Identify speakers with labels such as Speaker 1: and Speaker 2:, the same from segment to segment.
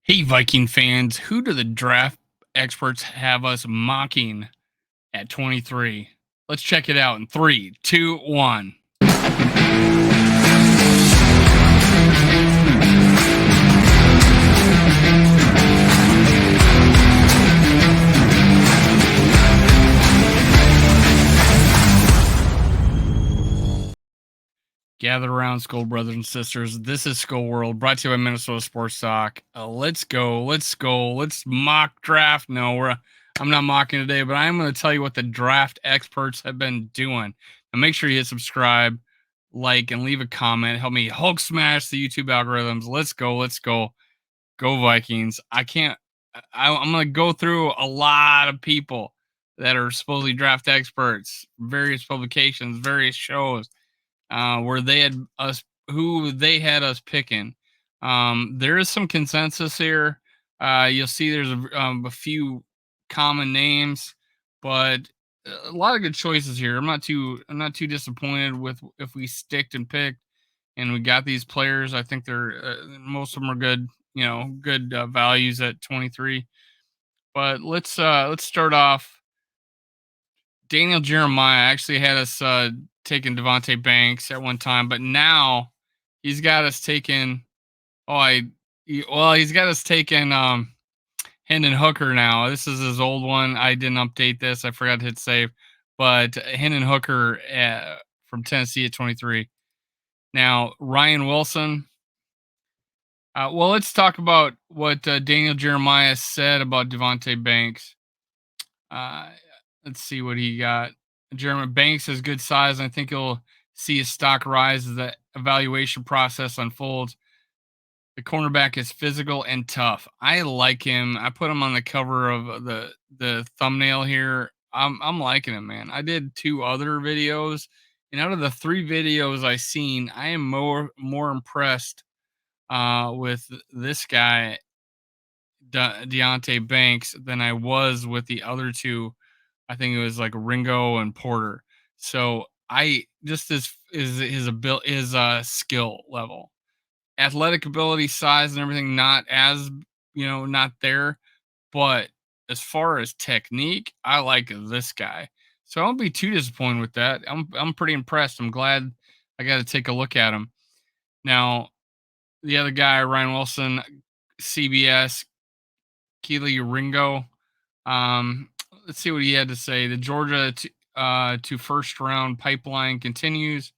Speaker 1: Hey, Viking fans, who do the draft experts have us mocking at 23? Let's check it out in three, two, one. Gather around, Skull brothers and sisters. This is Skull World, brought to you by Minnesota Sports Talk. Let's go, let's mock draft. No, I'm not mocking today, but I'm going to tell you what the draft experts have been doing. And make sure you hit subscribe, like, and leave a comment. Help me Hulk smash the YouTube algorithms. Let's go. Go Vikings. I'm going to go through a lot of people that are supposedly draft experts, various publications, various shows, where they had us, who they had us picking. There is some consensus here. You'll see there's a few common names, but a lot of good choices here. I'm not too disappointed with if we sticked and picked and we got these players. I think they're most of them are good. Good values at 23. But let's start off. Daniel Jeremiah actually had us taking Devontae Banks at one time, but now he's got us taking. Oh, he's got us taking Hendon Hooker now. This is his old one. I didn't update this. I forgot to hit save, but Hendon Hooker from Tennessee at 23. Now Ryan Wilson. Well, let's talk about what Daniel Jeremiah said about Devontae Banks. Uh, let's see what he got. Jeremy Banks has good size, and I think he'll see his stock rise as the evaluation process unfolds. The cornerback is physical and tough. I like him. I put him on the cover of the thumbnail here. I'm liking him, man. I did two other videos, and out of the three videos I seen, I am more impressed with this guy Deontay Banks than I was with the other two. I think it was like Ringo and Porter. So I just is his ability, his skill level, athletic ability, size, and everything not as not there. But as far as technique, I like this guy. So I won't be too disappointed with that. I'm pretty impressed. I'm glad I got to take a look at him. Now the other guy, Ryan Wilson, CBS, Keely Ringo. Um, let's see what he had to say. The Georgia to first round pipeline continues.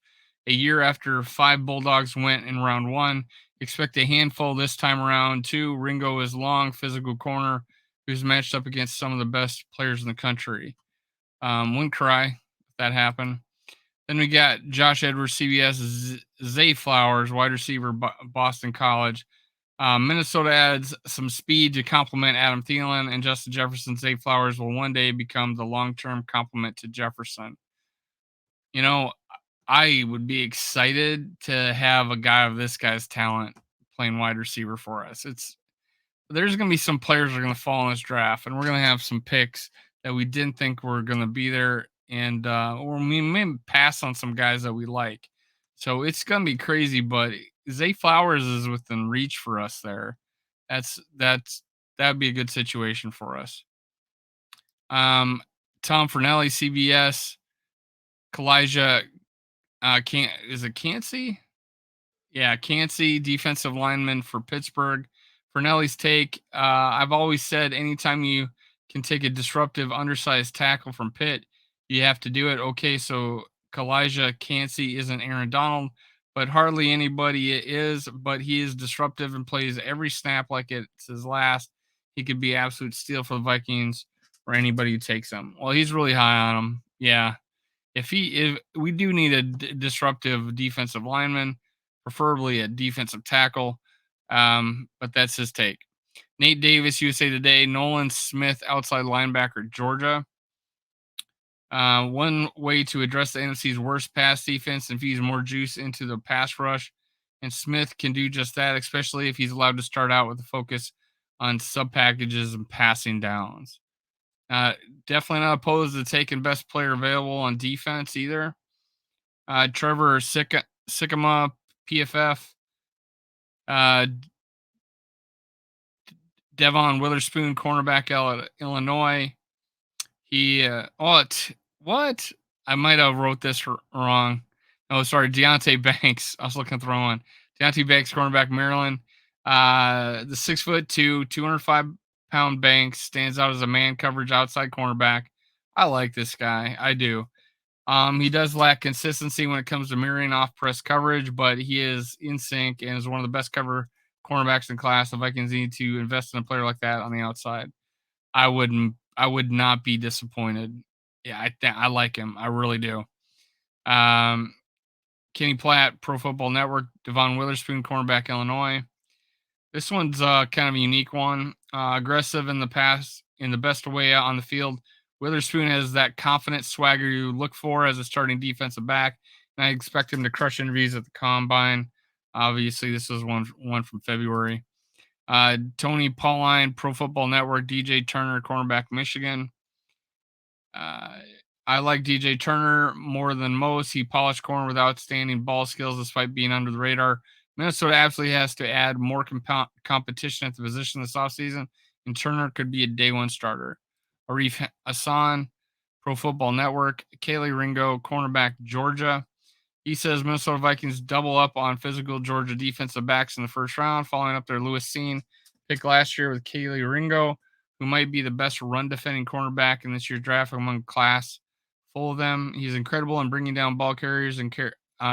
Speaker 1: A year after 5 Bulldogs went in round one, expect a handful this time around. Two, Ringo is long, physical corner who's matched up against some of the best players in the country. Wouldn't cry if that happened. Then we got Josh Edwards, CBS, Zay Flowers, wide receiver, Boston College. Minnesota adds some speed to complement Adam Thielen and Justin Jefferson. Zay Flowers will one day become the long-term complement to Jefferson. You know, I would be excited to have a guy of this guy's talent playing wide receiver for us. There's going to be some players that are going to fall in this draft, and we're going to have some picks that we didn't think were going to be there, and or we may pass on some guys that we like. So it's going to be crazy, but Zay Flowers is within reach for us there. That'd be a good situation for us. Tom Fernelli, CBS, Kalijah, can't is it Cansey? Yeah, Cansey, defensive lineman for Pittsburgh. Fernelli's take, I've always said anytime you can take a disruptive, undersized tackle from Pitt, you have to do it. Okay, so Kalijah Cansey isn't Aaron Donald, but hardly anybody is, but he is disruptive and plays every snap like it's his last. He could be absolute steal for the Vikings or anybody who takes him. Well, he's really high on him. Yeah. If we do need a disruptive defensive lineman, preferably a defensive tackle. But that's his take. Nate Davis, USA Today, Nolan Smith, outside linebacker, Georgia. One way to address the NFC's worst pass defense and infuse more juice into the pass rush. And Smith can do just that, especially if he's allowed to start out with a focus on sub packages and passing downs. Uh, Definitely not opposed to taking best player available on defense either. Trevor Sycamore, PFF. Uh, Devon Witherspoon, cornerback out of Illinois. He what? I might have wrote this wrong. Oh, sorry, Deontay Banks. I was looking at the wrong one. Deontay Banks, cornerback, Maryland. The 6'2", 205-pound Banks stands out as a man coverage outside cornerback. I like this guy. I do. He does lack consistency when it comes to mirroring off press coverage, but he is in sync and is one of the best cover cornerbacks in class. The Vikings need to invest in a player like that on the outside. I would not be disappointed. Yeah, I like him. I really do. Um, Kenny Platt, Pro Football Network, Devon Witherspoon, cornerback, Illinois. This one's kind of a unique one. Aggressive in the pass, in the best way out on the field. Witherspoon has that confident swagger you look for as a starting defensive back, and I expect him to crush interviews at the combine. Obviously, this is one from February. Tony Pauline, Pro Football Network, DJ Turner, cornerback, Michigan. Uh, I like DJ Turner more than most. He polished corner with outstanding ball skills despite being under the radar. Minnesota absolutely has to add more competition at the position this offseason, and Turner could be a day one starter. Arif Hassan, Pro Football Network, Kaylee Ringo, cornerback, Georgia. He says Minnesota Vikings double up on physical Georgia defensive backs in the first round, following up their Lewis Seen pick last year with Kaylee Ringo, who might be the best run defending cornerback in this year's draft among class full of them. He's incredible in bringing down ball carriers and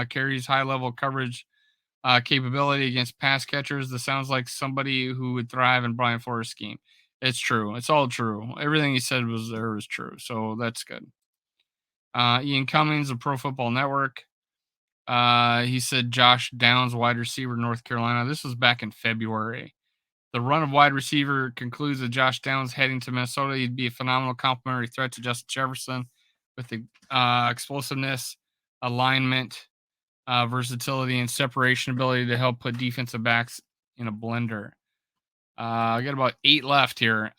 Speaker 1: carries high level coverage capability against pass catchers. This sounds like somebody who would thrive in Brian Flores' scheme. It's true. It's all true. Everything he said was true. So that's good. Ian Cummings of Pro Football Network. He said Josh Downs, wide receiver, North Carolina. This was back in February. The run of wide receiver concludes with Josh Downs heading to Minnesota. He'd be a phenomenal complementary threat to Justin Jefferson with the explosiveness, alignment, versatility, and separation ability to help put defensive backs in a blender. I got about 8 left here.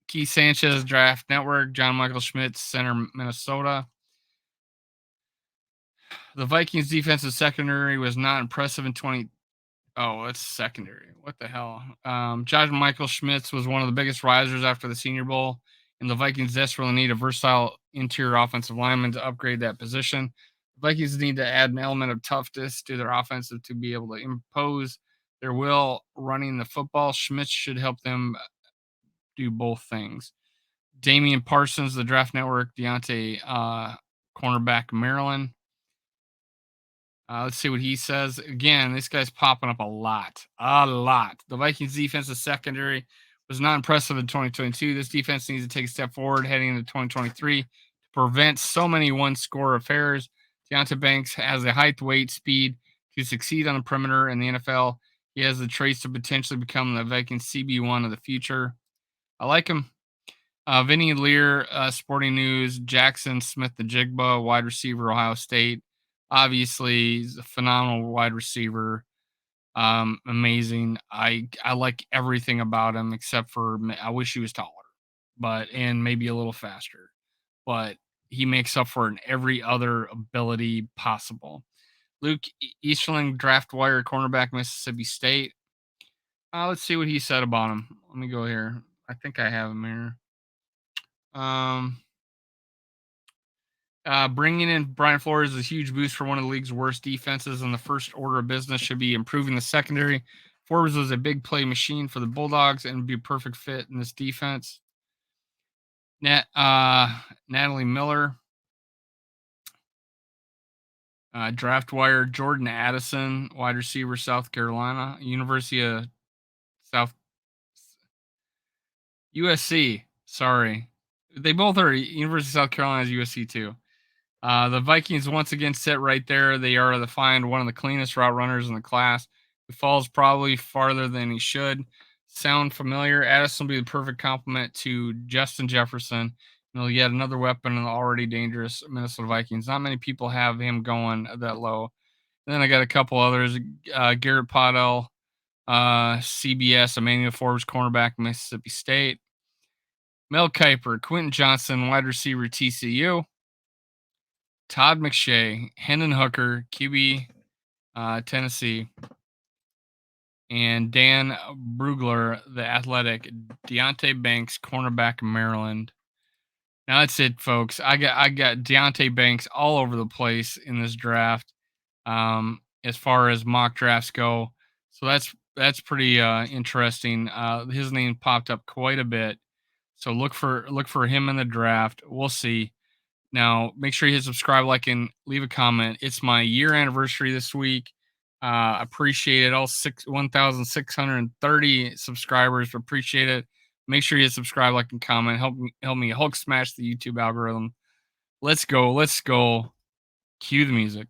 Speaker 1: Keith Sanchez, Draft Network, John Michael Schmitz, center, Minnesota. The Vikings defensive secondary was not impressive in 20. Oh, that's secondary. What the hell? John Michael Schmitz was one of the biggest risers after the Senior Bowl, and the Vikings desperately need a versatile interior offensive lineman to upgrade that position. The Vikings need to add an element of toughness to their offensive to be able to impose their will running the football. Schmitz should help them do both things. Damian Parsons, the Draft Network, Deontay, cornerback, Maryland. Let's see what he says. Again, this guy's popping up a lot. A lot. The Vikings defensive secondary was not impressive in 2022. This defense needs to take a step forward heading into 2023 to prevent so many one-score affairs. Deontay Banks has the height, weight, speed to succeed on the perimeter in the NFL. He has the traits to potentially become the Vikings CB1 of the future. I like him. Vinny Lear, Sporting News, Jackson Smith, the Jigba, wide receiver, Ohio State. Obviously, he's a phenomenal wide receiver. Amazing. I like everything about him except for I wish he was taller, and maybe a little faster. But he makes up for it in every other ability possible. Luke Eastling, draft wire cornerback, Mississippi State. Let's see what he said about him. Let me go here. I think I have him here. Bringing in Brian Flores is a huge boost for one of the league's worst defenses, and the first order of business should be improving the secondary. Forbes was a big play machine for the Bulldogs and would be a perfect fit in this defense. Natalie Miller, draft wire, Jordan Addison, wide receiver, South Carolina, University of South USC. Sorry, they both are University of South Carolina's USC too. The Vikings once again sit right there. They are the find one of the cleanest route runners in the class. He falls probably farther than he should. Sound familiar? Addison will be the perfect complement to Justin Jefferson. Yet another weapon in the already dangerous Minnesota Vikings. Not many people have him going that low. And then I got a couple others. Garrett Podell, CBS, Emmanuel Forbes, cornerback, Mississippi State. Mel Kiper, Quentin Johnson, wide receiver, TCU. Todd McShay, Hendon Hooker, QB, Tennessee. and Dan Brugler, the Athletic, Deontay Banks, cornerback, Maryland. Now that's it, folks. I got Deontay Banks all over the place in this draft. As far as mock drafts go, so that's pretty interesting. His name popped up quite a bit, so look for him in the draft. We'll see. Now, make sure you hit subscribe, like, and leave a comment. It's my year anniversary this week. Appreciate it. All 1,630 subscribers. Appreciate it. Make sure you hit subscribe, like, and comment. Help me Hulk smash the YouTube algorithm. Let's go. Let's go. Cue the music.